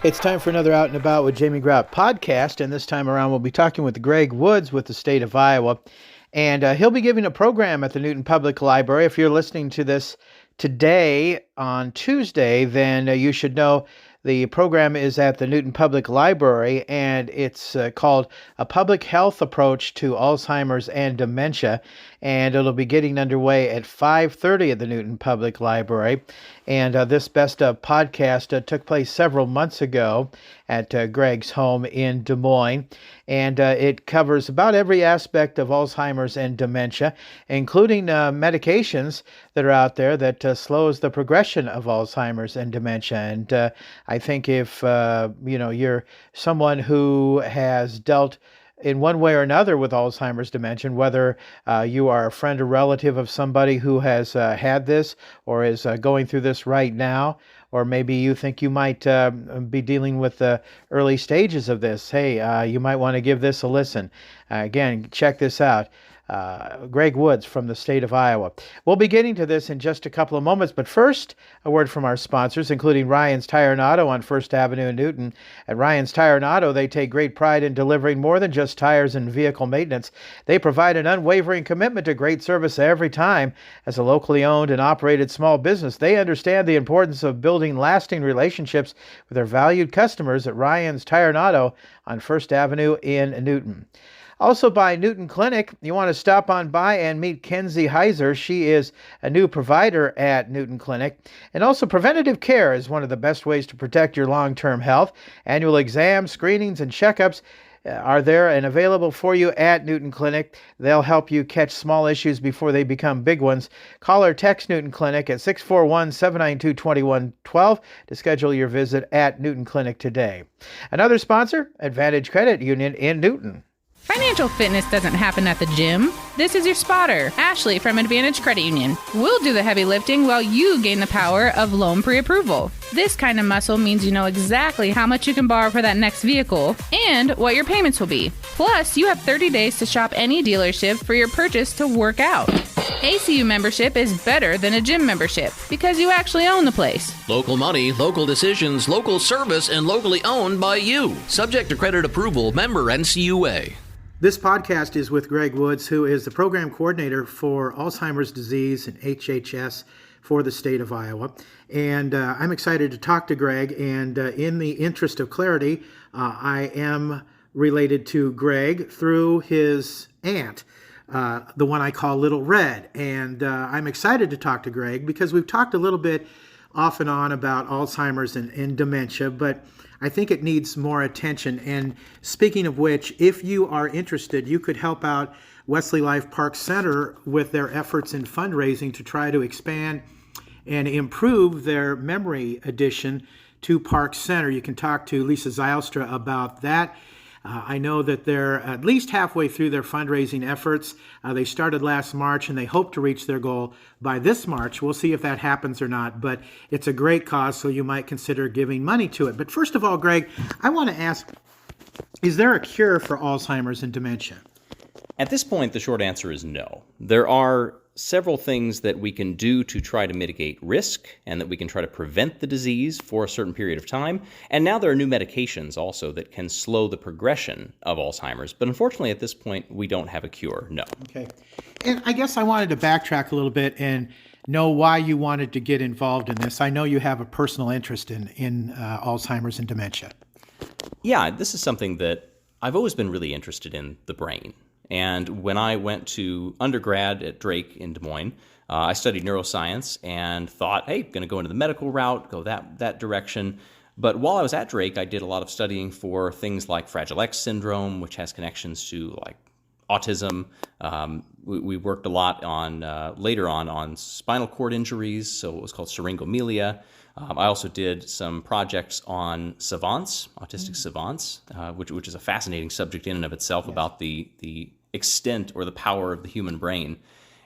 It's time for another Out and About with Jamie Grout podcast, and this time around we'll be talking with Greg Woods with the state of Iowa, and he'll be giving a program at the Newton Public Library. If you're listening to this today on Tuesday, then you should know the program is at the Newton Public Library, and it's called A Public Health Approach to Alzheimer's and Dementia, and it'll be getting underway at 5:30 at the Newton Public Library. And this Best of podcast took place several months ago at Greg's home in Des Moines, and it covers about every aspect of Alzheimer's and dementia, including medications that are out there that slows the progression of Alzheimer's and dementia. And I think if you're someone who has dealt in one way or another with Alzheimer's dementia, whether you are a friend or relative of somebody who has had this or is going through this right now, or maybe you think you might be dealing with the early stages of this, hey, you might want to give this a listen. Again, check this out. Greg Woods from the state of Iowa. We'll be getting to this in just a couple of moments, but first, a word from our sponsors, including Ryan's Tire and Auto on First Avenue in Newton. At Ryan's Tire and Auto, they take great pride in delivering more than just tires and vehicle maintenance. They provide an unwavering commitment to great service every time. As a locally owned and operated small business, they understand the importance of building lasting relationships with their valued customers at Ryan's Tire and Auto on First Avenue in Newton. Also by Newton Clinic, you want to stop on by and meet Kenzie Heiser. She is a new provider at Newton Clinic. And also preventative care is one of the best ways to protect your long-term health. Annual exams, screenings, and checkups are there and available for you at Newton Clinic. They'll help you catch small issues before they become big ones. Call or text Newton Clinic at 641-792-2112 to schedule your visit at Newton Clinic today. Another sponsor, Advantage Credit Union in Newton. Financial fitness doesn't happen at the gym. This is your spotter, Ashley from Advantage Credit Union. We'll do the heavy lifting while you gain the power of loan pre-approval. This kind of muscle means you know exactly how much you can borrow for that next vehicle and what your payments will be. Plus, you have 30 days to shop any dealership for your purchase to work out. ACU membership is better than a gym membership because you actually own the place. Local money, local decisions, local service, and locally owned by you. Subject to credit approval, member NCUA. This podcast is with Greg Woods, who is the program coordinator for Alzheimer's disease and HHS for the state of Iowa. And I'm excited to talk to Greg. And in the interest of clarity, I am related to Greg through his aunt, the one I call Little Red. And I'm excited to talk to Greg because we've talked a little bit off and on about Alzheimer's and dementia, but I think it needs more attention. And speaking of which, if you are interested, you could help out Wesley Life Park Center with their efforts in fundraising to try to expand and improve their memory addition to Park Center. You can talk to Lisa Zylstra about that. I know that they're at least halfway through their fundraising efforts. They started last March and they hope to reach their goal by this March. We'll see if that happens or not, but it's a great cause, so you might consider giving money to it. But first of all, Greg, I want to ask, is there a cure for Alzheimer's and dementia? At this point, the short answer is no. There are several things that we can do to try to mitigate risk and that we can try to prevent the disease for a certain period of time. And now there are new medications also that can slow the progression of Alzheimer's. But unfortunately, at this point, we don't have a cure, no. Okay. And I guess I wanted to backtrack a little bit and know why you wanted to get involved in this. I know you have a personal interest in Alzheimer's and dementia. Yeah, this is something that I've always been really interested in, the brain. And when I went to undergrad at Drake in Des Moines, I studied neuroscience and thought, hey, going to go into the medical route, go that direction. But while I was at Drake, I did a lot of studying for things like Fragile X syndrome, which has connections to like autism. We worked a lot on later on spinal cord injuries, so what was called syringomelia. I also did some projects on savants, autistic savants, which is a fascinating subject in and of itself, yes, about the extent or the power of the human brain.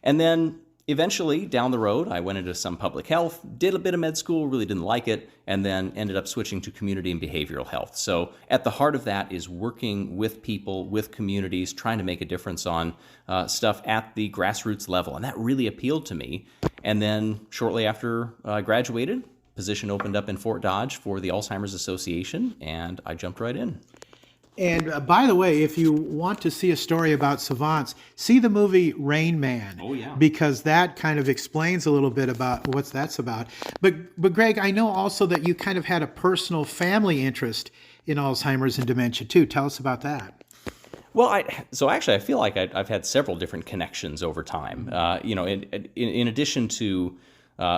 And then Eventually, down the road, I went into some public health, did a bit of med school, really didn't like it, and then ended up switching to community and behavioral health. So at the heart of that is working with people, with communities, trying to make a difference on stuff at the grassroots level. And that really appealed to me. And then shortly after I graduated, position opened up in Fort Dodge for the Alzheimer's Association, and I jumped right in. And by the way, if you want to see a story about savants, see the movie Rain Man. Oh, yeah. Because that kind of explains a little bit about what that's about. But Greg, I know also that you kind of had a personal family interest in Alzheimer's and dementia too. Tell us about that. Well, I feel like I've had several different connections over time. In addition to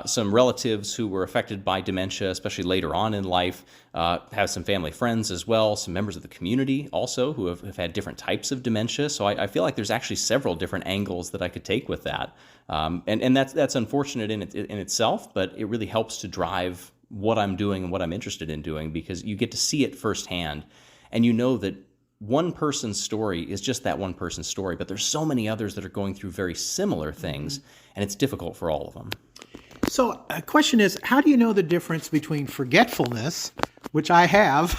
some relatives who were affected by dementia, especially later on in life, have some family friends as well, some members of the community also who have had different types of dementia. So I feel like there's actually several different angles that I could take with that. And that's unfortunate in itself, but it really helps to drive what I'm doing and what I'm interested in doing, because you get to see it firsthand, and you know that one person's story is just that one person's story, but there's so many others that are going through very similar things, and it's difficult for all of them. So a question is, how do you know the difference between forgetfulness, which I have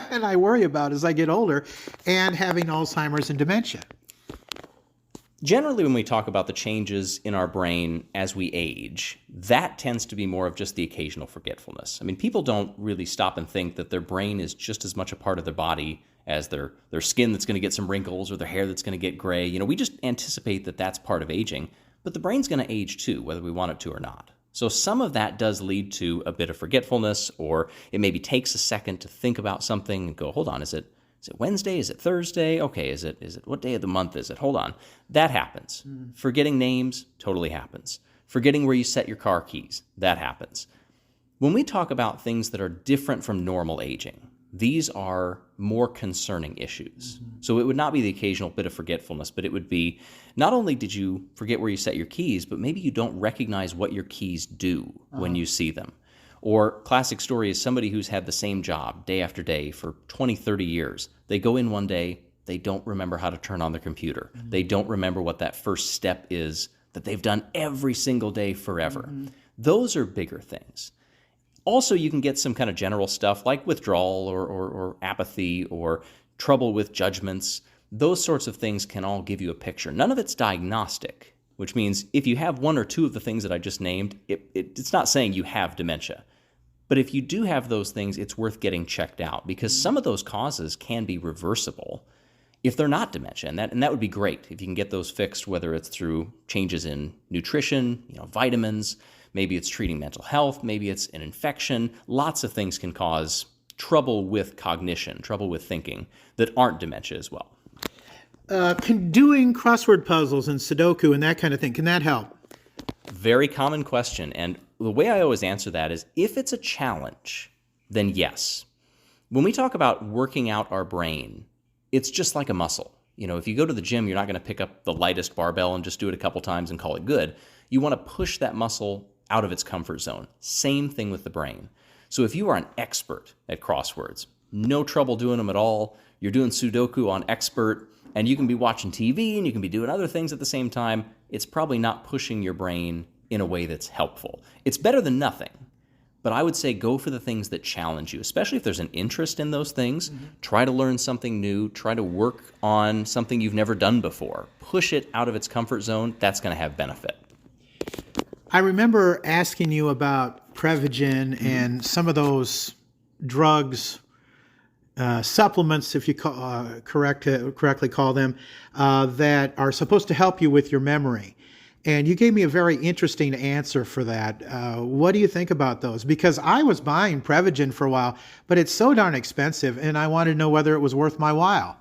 and I worry about as I get older, and having Alzheimer's and dementia? Generally, when we talk about the changes in our brain as we age, that tends to be more of just the occasional forgetfulness. I mean, people don't really stop and think that their brain is just as much a part of their body as their skin that's going to get some wrinkles or their hair that's going to get gray. You know, we just anticipate that that's part of aging. But the brain's going to age too, whether we want it to or not. So some of that does lead to a bit of forgetfulness, or it maybe takes a second to think about something and go, hold on, is it Wednesday? Is it Thursday? Okay, is it what day of the month is it? Hold on. That happens. Forgetting names totally happens. Forgetting where you set your car keys, that happens. When we talk about things that are different from normal aging, these are more concerning issues. So it would not be the occasional bit of forgetfulness, but it would be, not only did you forget where you set your keys, but maybe you don't recognize what your keys do when you see them. Or classic story is somebody who's had the same job day after day for 20, 30 years. They go in one day, they don't remember how to turn on their computer. They don't remember what that first step is that they've done every single day forever. Those are bigger things. Also, you can get some kind of general stuff like withdrawal or apathy or trouble with judgments. Those sorts of things can all give you a picture. None of it's diagnostic, which means if you have one or two of the things that I just named, it's not saying you have dementia. But if you do have those things, it's worth getting checked out, because some of those causes can be reversible if they're not dementia. And that would be great if you can get those fixed, whether it's through changes in nutrition, vitamins. Maybe it's treating mental health. Maybe it's an infection. Lots of things can cause trouble with cognition, trouble with thinking that aren't dementia as well. Doing crossword puzzles and Sudoku and that kind of thing, can that help? Very common question. And the way I always answer that is, if it's a challenge, then yes. When we talk about working out our brain, it's just like a muscle. If you go to the gym, you're not going to pick up the lightest barbell and just do it a couple times and call it good. You want to push that muscle out of its comfort zone. Same thing with the brain. So if you are an expert at crosswords, no trouble doing them at all, you're doing Sudoku on expert, and you can be watching TV and you can be doing other things at the same time, it's probably not pushing your brain in a way that's helpful. It's better than nothing, but I would say go for the things that challenge you, especially if there's an interest in those things. Try to learn something new, try to work on something you've never done before. Push it out of its comfort zone, that's going to have benefit. I remember asking you about Prevagen and some of those drugs, supplements, if you correctly call them, that are supposed to help you with your memory. And you gave me a very interesting answer for that. What do you think about those? Because I was buying Prevagen for a while, but it's so darn expensive, and I wanted to know whether it was worth my while.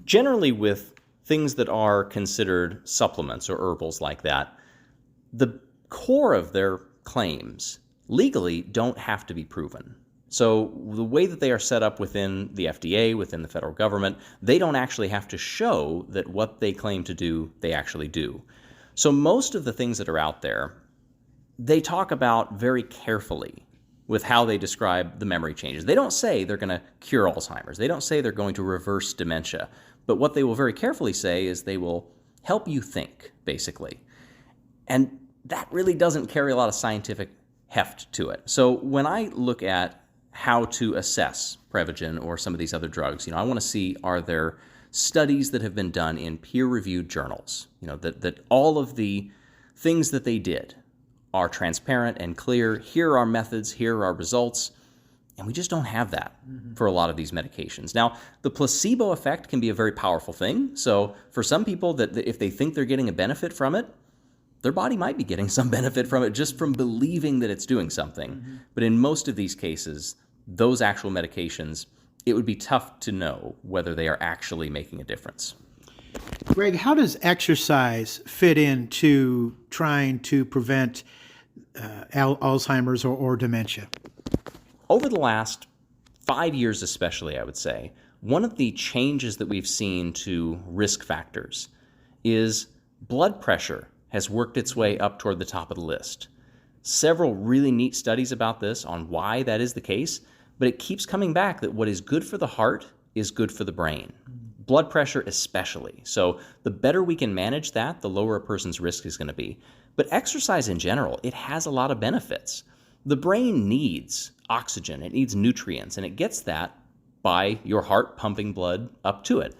Generally, with things that are considered supplements or herbals like that, the core of their claims legally don't have to be proven. So the way that they are set up within the FDA, within the federal government, they don't actually have to show that what they claim to do, they actually do. So most of the things that are out there, they talk about very carefully with how they describe the memory changes. They don't say they're going to cure Alzheimer's. They don't say they're going to reverse dementia. But what they will very carefully say is they will help you think, basically. And that really doesn't carry a lot of scientific heft to it. So when I look at how to assess Prevagen or some of these other drugs, I want to see, are there studies that have been done in peer-reviewed journals, that all of the things that they did are transparent and clear. Here are our methods, here are our results. And we just don't have that for a lot of these medications. Now, the placebo effect can be a very powerful thing. So for some people, that if they think they're getting a benefit from it, their body might be getting some benefit from it just from believing that it's doing something. But in most of these cases, those actual medications, it would be tough to know whether they are actually making a difference. Greg, how does exercise fit into trying to prevent Alzheimer's or dementia? Over the last 5 years especially, I would say, one of the changes that we've seen to risk factors is blood pressure has worked its way up toward the top of the list. Several really neat studies about this on why that is the case, but it keeps coming back that what is good for the heart is good for the brain. Blood pressure especially. So the better we can manage that, the lower a person's risk is going to be. But exercise in general, it has a lot of benefits. The brain needs oxygen, it needs nutrients, and it gets that by your heart pumping blood up to it.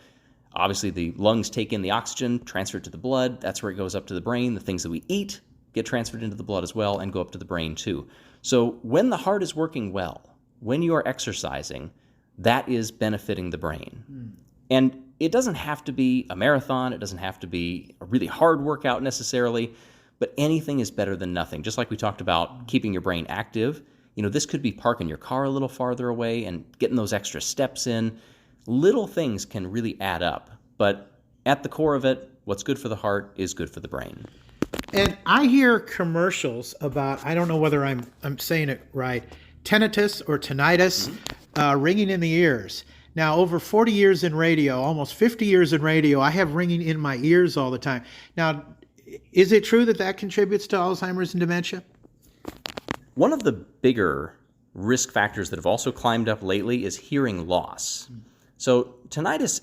Obviously, the lungs take in the oxygen, transfer it to the blood. That's where it goes up to the brain. The things that we eat get transferred into the blood as well and go up to the brain too. So when the heart is working well, when you are exercising, that is benefiting the brain. And it doesn't have to be a marathon. It doesn't have to be a really hard workout necessarily, but anything is better than nothing. Just like we talked about keeping your brain active, this could be parking your car a little farther away and getting those extra steps in. Little things can really add up, but at the core of it, what's good for the heart is good for the brain. And I hear commercials about, I don't know whether I'm saying it right, tinnitus or tinnitus, ringing in the ears. Now, over 40 years in radio, almost 50 years in radio, I have ringing in my ears all the time. Now, is it true that contributes to Alzheimer's and dementia? One of the bigger risk factors that have also climbed up lately is hearing loss. So tinnitus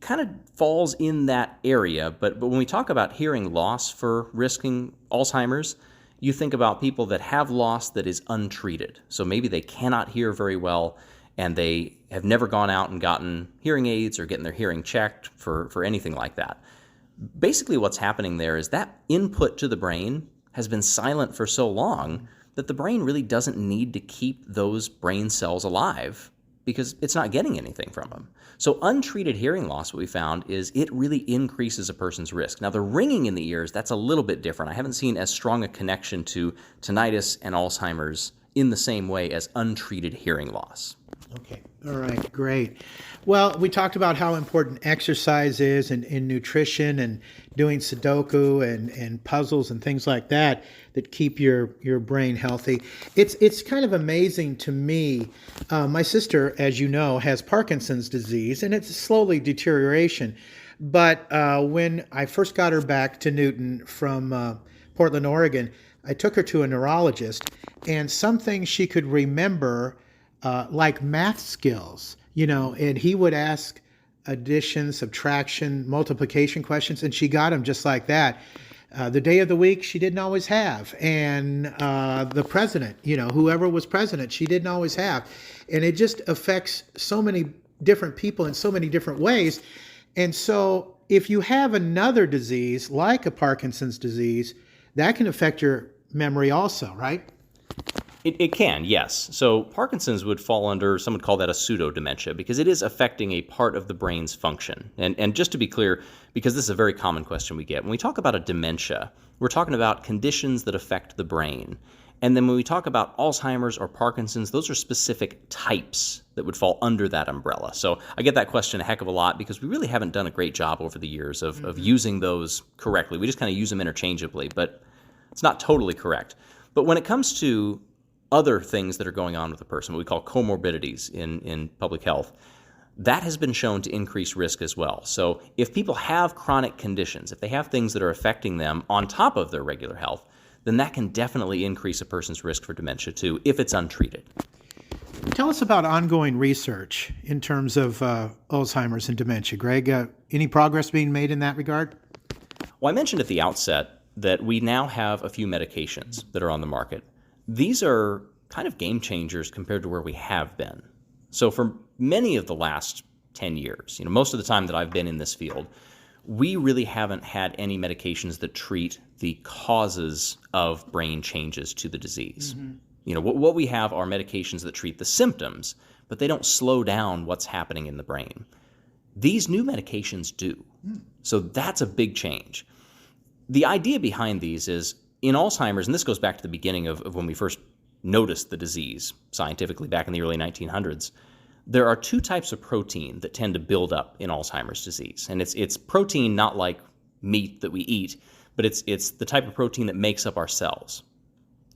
kind of falls in that area, but when we talk about hearing loss for risking Alzheimer's, you think about people that have loss that is untreated. So maybe they cannot hear very well and they have never gone out and gotten hearing aids or getting their hearing checked for anything like that. Basically what's happening there is that input to the brain has been silent for so long that the brain really doesn't need to keep those brain cells alive because it's not getting anything from them. So untreated hearing loss, what we found is it really increases a person's risk. Now the ringing in the ears, that's a little bit different. I haven't seen as strong a connection to tinnitus and Alzheimer's in the same way as untreated hearing loss. Okay. All right. Great. Well, we talked about how important exercise is in nutrition and doing Sudoku and puzzles and things like that keep your brain healthy. It's kind of amazing to me. My sister, as you know, has Parkinson's disease, and it's slowly deterioration. But when I first got her back to Newton from Portland, Oregon, I took her to a neurologist, and some things she could remember, like math skills, and he would ask addition, subtraction, multiplication questions, and she got them just like that. The day of the week she didn't always have, and the president, whoever was president, she didn't always have. And it just affects so many different people in so many different ways. And so if you have another disease like a Parkinson's disease, that can affect your memory also, right? It can, yes. So Parkinson's would fall under, some would call that a pseudo-dementia, because it is affecting a part of the brain's function. And just to be clear, because this is a very common question we get, when we talk about a dementia, we're talking about conditions that affect the brain. And then when we talk about Alzheimer's or Parkinson's, those are specific types that would fall under that umbrella. So I get that question a heck of a lot because we really haven't done a great job over the years of using those correctly. We just kind of use them interchangeably, but it's not totally correct. But when it comes to other things that are going on with a person, what we call comorbidities in public health, that has been shown to increase risk as well. So if people have chronic conditions, if they have things that are affecting them on top of their regular health, then that can definitely increase a person's risk for dementia too, if it's untreated. Tell us about ongoing research in terms of Alzheimer's and dementia, Greg. Any progress being made in that regard? Well, I mentioned at the outset that we now have a few medications that are on the market. These are kind of game changers compared to where we have been. So for many of the last 10 years, most of the time that I've been in this field, we really haven't had any medications that treat the causes of brain changes to the disease. What we have are medications that treat the symptoms, but they don't slow down what's happening in the brain. These new medications do. So that's a big change. The idea behind these is in Alzheimer's, and this goes back to the beginning of when we first noticed the disease scientifically back in the early 1900s, there are two types of protein that tend to build up in Alzheimer's disease. And it's protein not like meat that we eat, but it's the type of protein that makes up our cells.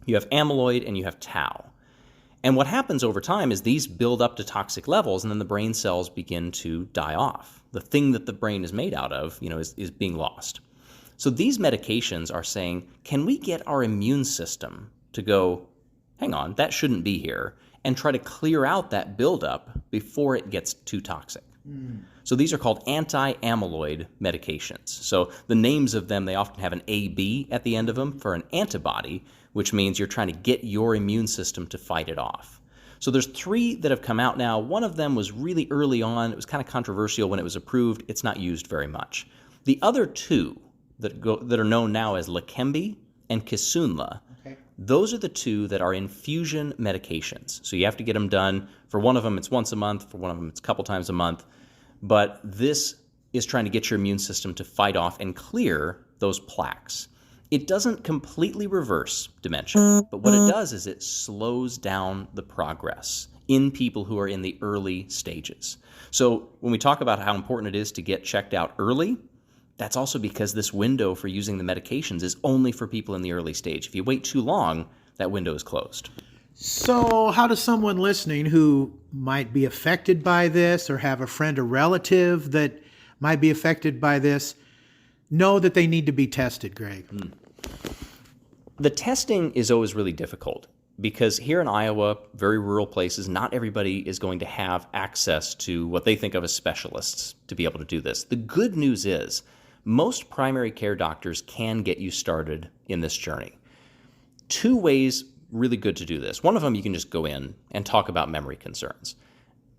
You have amyloid and you have tau. And what happens over time is these build up to toxic levels, and then the brain cells begin to die off. The thing that the brain is made out of, is being lost. So these medications are saying, can we get our immune system to go, hang on, that shouldn't be here, and try to clear out that buildup before it gets too toxic. So these are called anti-amyloid medications. So the names of them, they often have an AB at the end of them for an antibody, which means you're trying to get your immune system to fight it off. So there's 3 that have come out now. One of them was really early on. It was kind of controversial when it was approved. It's not used very much. The other 2 that are known now as Leqembi and Kisunla, those are the 2 that are infusion medications. So you have to get them done. For one of them, it's once a month. For one of them, it's a couple times a month. But this is trying to get your immune system to fight off and clear those plaques. It doesn't completely reverse dementia, but what it does is it slows down the progress in people who are in the early stages. So when we talk about how important it is to get checked out early, that's also because this window for using the medications is only for people in the early stage. If you wait too long, that window is closed. So how does someone listening who might be affected by this or have a friend or relative that might be affected by this know that they need to be tested, Greg? The testing is always really difficult because here in Iowa, very rural places, not everybody is going to have access to what they think of as specialists to be able to do this. The good news is most primary care doctors can get you started in this journey. 2 ways really good to do this. One of them, you can just go in and talk about memory concerns.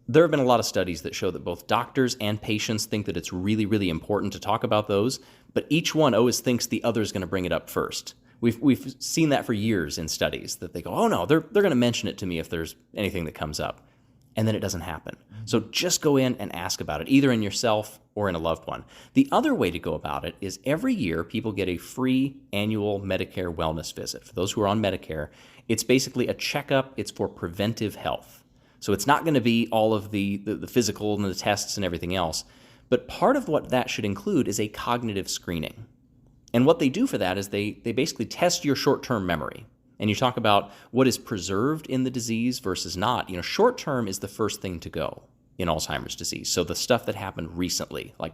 There have been a lot of studies that show that both doctors and patients think that it's really, really important to talk about those, but each one always thinks the other is going to bring it up first. We've seen that for years in studies, that they go, oh no, they're going to mention it to me if there's anything that comes up. And then it doesn't happen. So just go in and ask about it, either in yourself or in a loved one. The other way to go about it is every year people get a free annual Medicare wellness visit. For those who are on Medicare, it's basically a checkup. It's for preventive health. So it's not going to be all of the physical and the tests and everything else. But part of what that should include is a cognitive screening. And what they do for that is they basically test your short-term memory. And you talk about what is preserved in the disease versus not. Short-term is the first thing to go in Alzheimer's disease. So the stuff that happened recently, like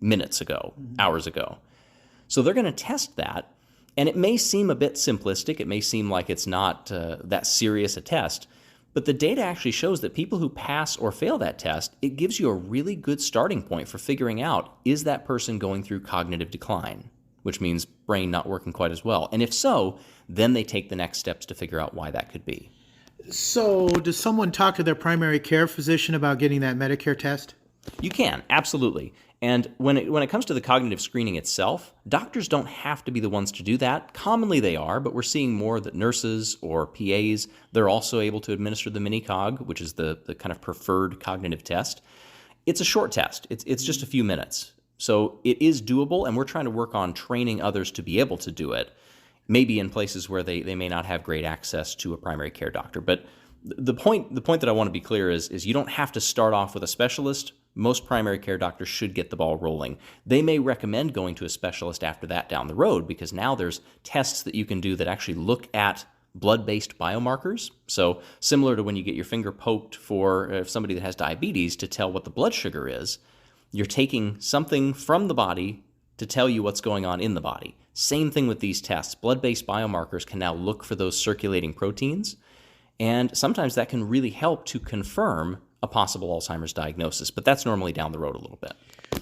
minutes ago, hours ago. So they're going to test that. And it may seem a bit simplistic. It may seem like it's not that serious a test. But the data actually shows that people who pass or fail that test, it gives you a really good starting point for figuring out, is that person going through cognitive decline, which means brain not working quite as well. And if so, then they take the next steps to figure out why that could be. So does someone talk to their primary care physician about getting that Medicare test? You can, absolutely. And when it comes to the cognitive screening itself, doctors don't have to be the ones to do that. Commonly they are, but we're seeing more that nurses or PAs, they're also able to administer the mini-cog, which is the kind of preferred cognitive test. It's a short test. It's just a few minutes. So it is doable, and we're trying to work on training others to be able to do it, maybe in places where they may not have great access to a primary care doctor. But the point that I want to be clear is you don't have to start off with a specialist. Most primary care doctors should get the ball rolling. They may recommend going to a specialist after that down the road, because now there's tests that you can do that actually look at blood-based biomarkers. So similar to when you get your finger poked for somebody that has diabetes to tell what the blood sugar is, you're taking something from the body to tell you what's going on in the body. Same thing with these tests. Blood-based biomarkers can now look for those circulating proteins, and sometimes that can really help to confirm a possible Alzheimer's diagnosis, but that's normally down the road a little bit.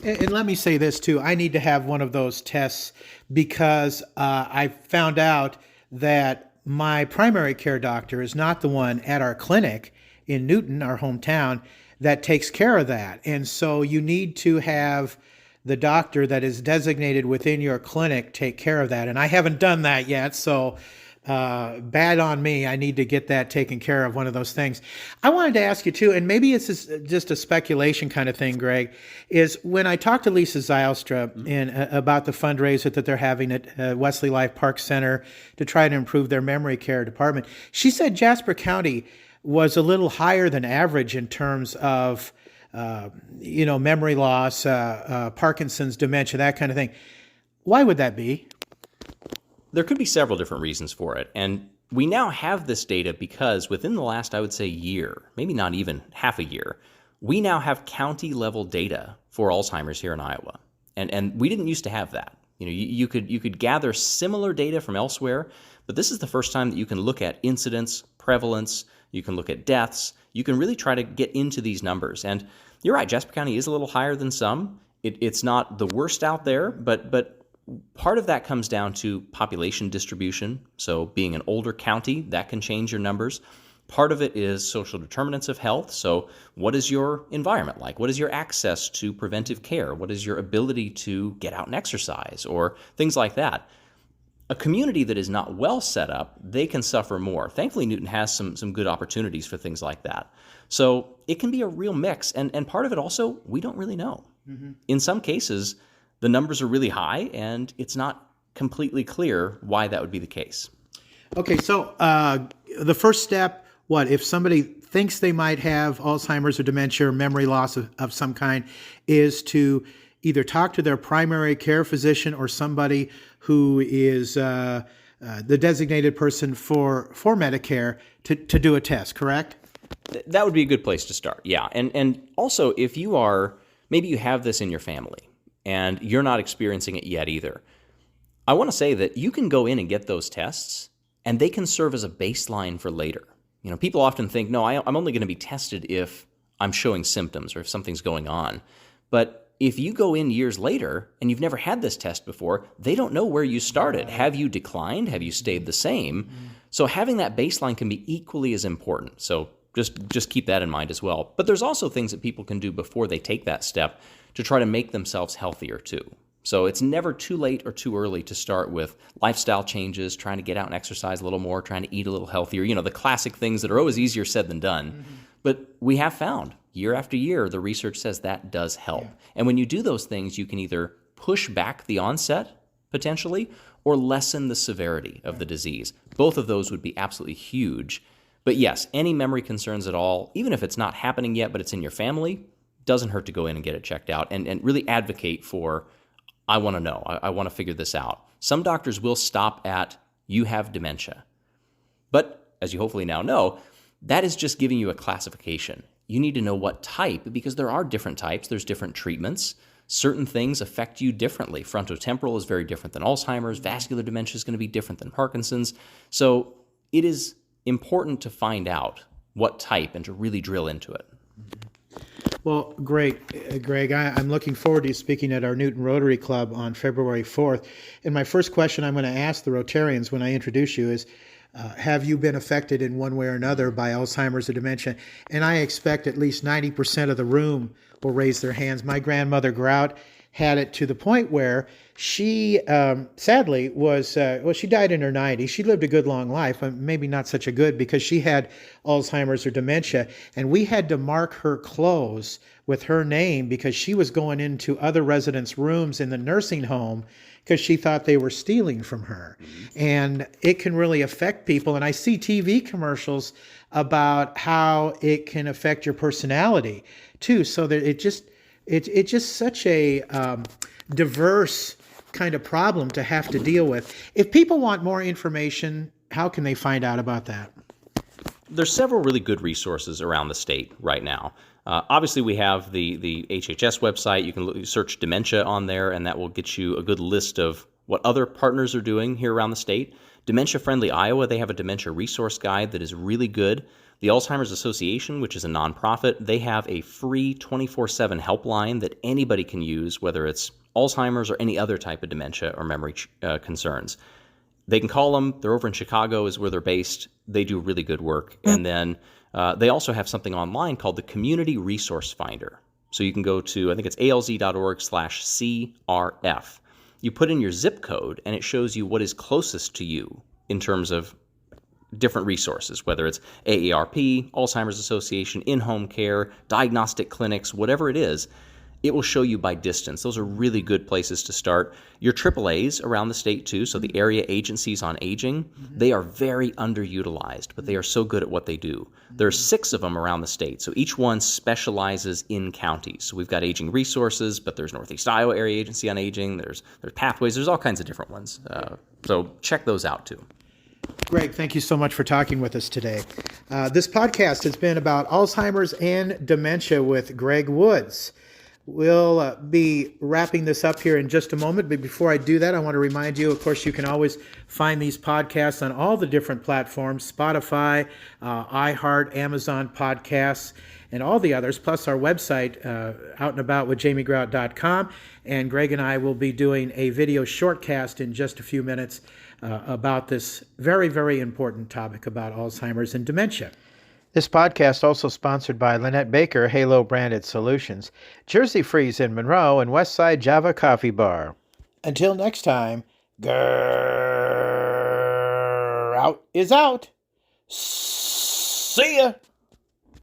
And let me say this too. I need to have one of those tests because I found out that my primary care doctor is not the one at our clinic in Newton, our hometown, that takes care of that. And so you need to have the doctor that is designated within your clinic take care of that. And I haven't done that yet, so bad on me. I need to get that taken care of, one of those things. I wanted to ask you too, and maybe it's just a speculation kind of thing, Greg, is when I talked to Lisa Zylstra about the fundraiser that they're having at Wesley Life Park Center to try to improve their memory care department, she said Jasper County was a little higher than average in terms of memory loss, Parkinson's, dementia, that kind of thing. Why would that be? There could be several different reasons for it. And we now have this data because within the last, I would say, year, maybe not even half a year, we now have county level data for Alzheimer's here in Iowa. And we didn't used to have that. You could gather similar data from elsewhere, but this is the first time that you can look at incidence, prevalence, you can look at deaths, you can really try to get into these numbers. And you're right, Jasper County is a little higher than some. It's not the worst out there, but part of that comes down to population distribution. So being an older county, that can change your numbers. Part of it is social determinants of health. So what is your environment like? What is your access to preventive care? What is your ability to get out and exercise or things like that? A community that is not well set up, they can suffer more. Thankfully, Newton has some good opportunities for things like that. So it can be a real mix. And part of it also, we don't really know. Mm-hmm. In some cases, the numbers are really high, and it's not completely clear why that would be the case. Okay, so the first step, what, if somebody thinks they might have Alzheimer's or dementia or memory loss of some kind, is to either talk to their primary care physician or somebody who is the designated person for Medicare to do a test, correct? That would be a good place to start, yeah. And also, if maybe you have this in your family, and you're not experiencing it yet either, I want to say that you can go in and get those tests, and they can serve as a baseline for later. People often think, no, I'm only going to be tested if I'm showing symptoms or if something's going on. But if you go in years later and you've never had this test before, they don't know where you started. Have you declined? Have you stayed the same? So having that baseline can be equally as important. So just keep that in mind as well. But there's also things that people can do before they take that step to try to make themselves healthier too. So it's never too late or too early to start with lifestyle changes, trying to get out and exercise a little more, trying to eat a little healthier, the classic things that are always easier said than done. Mm-hmm. But we have found year after year, the research says that does help. Yeah. And when you do those things, you can either push back the onset potentially or lessen the severity of the disease. Both of those would be absolutely huge. But yes, any memory concerns at all, even if it's not happening yet, but it's in your family, doesn't hurt to go in and get it checked out and really advocate for, I want to know, I want to figure this out. Some doctors will stop at, you have dementia. But as you hopefully now know, that is just giving you a classification. You need to know what type, because there are different types, there's different treatments. Certain things affect you differently. Frontotemporal is very different than Alzheimer's. Vascular dementia is going to be different than Parkinson's. So it is important to find out what type and to really drill into it. Well, great, Greg. I'm looking forward to speaking at our Newton Rotary Club on February 4th. And my first question I'm going to ask the Rotarians when I introduce you is, have you been affected in one way or another by Alzheimer's or dementia? And I expect at least 90% of the room will raise their hands. My grandmother Grout had it to the point where she sadly was, she died in her 90s. She lived a good long life, maybe not such a good, because she had Alzheimer's or dementia. And we had to mark her clothes with her name because she was going into other residents' rooms in the nursing home because she thought they were stealing from her. And it can really affect people. And I see TV commercials about how it can affect your personality too. So that it's just such a diverse kind of problem to have to deal with. If people want more information, how can they find out about that? There's several really good resources around the state right now. Obviously, we have the HHS website. You can search dementia on there, and that will get you a good list of what other partners are doing here around the state. Dementia Friendly Iowa, they have a dementia resource guide that is really good. The Alzheimer's Association, which is a nonprofit, they have a free 24/7 helpline that anybody can use, whether it's Alzheimer's or any other type of dementia or memory concerns. They can call them. They're over in Chicago is where they're based. They do really good work. And then they also have something online called the Community Resource Finder. So you can go to, I think it's alz.org/CRF. You put in your zip code, and it shows you what is closest to you in terms of different resources, whether it's AARP, Alzheimer's Association, in-home care, diagnostic clinics, whatever it is. It will show you by distance. Those are really good places to start. Your AAAs around the state too, so the area agencies on aging, they are very underutilized, but they are so good at what they do. There are 6 of them around the state, so each one specializes in counties. So we've got aging resources, but there's Northeast Iowa Area Agency on Aging, there's Pathways, there's all kinds of different ones. So check those out too. Greg, thank you so much for talking with us today. This podcast has been about Alzheimer's and dementia with Greg Woods. We'll be wrapping this up here in just a moment, but before I do that, I want to remind you, of course, you can always find these podcasts on all the different platforms, Spotify, iHeart, Amazon Podcasts, and all the others, plus our website, outandaboutwithjamiegrout.com. And Greg and I will be doing a video shortcast in just a few minutes about this very, very important topic about Alzheimer's and dementia. This podcast also sponsored by Lynette Baker, Halo Branded Solutions, Jersey Freeze in Monroe, and Westside Java Coffee Bar. Until next time, grrr, out is out. See ya.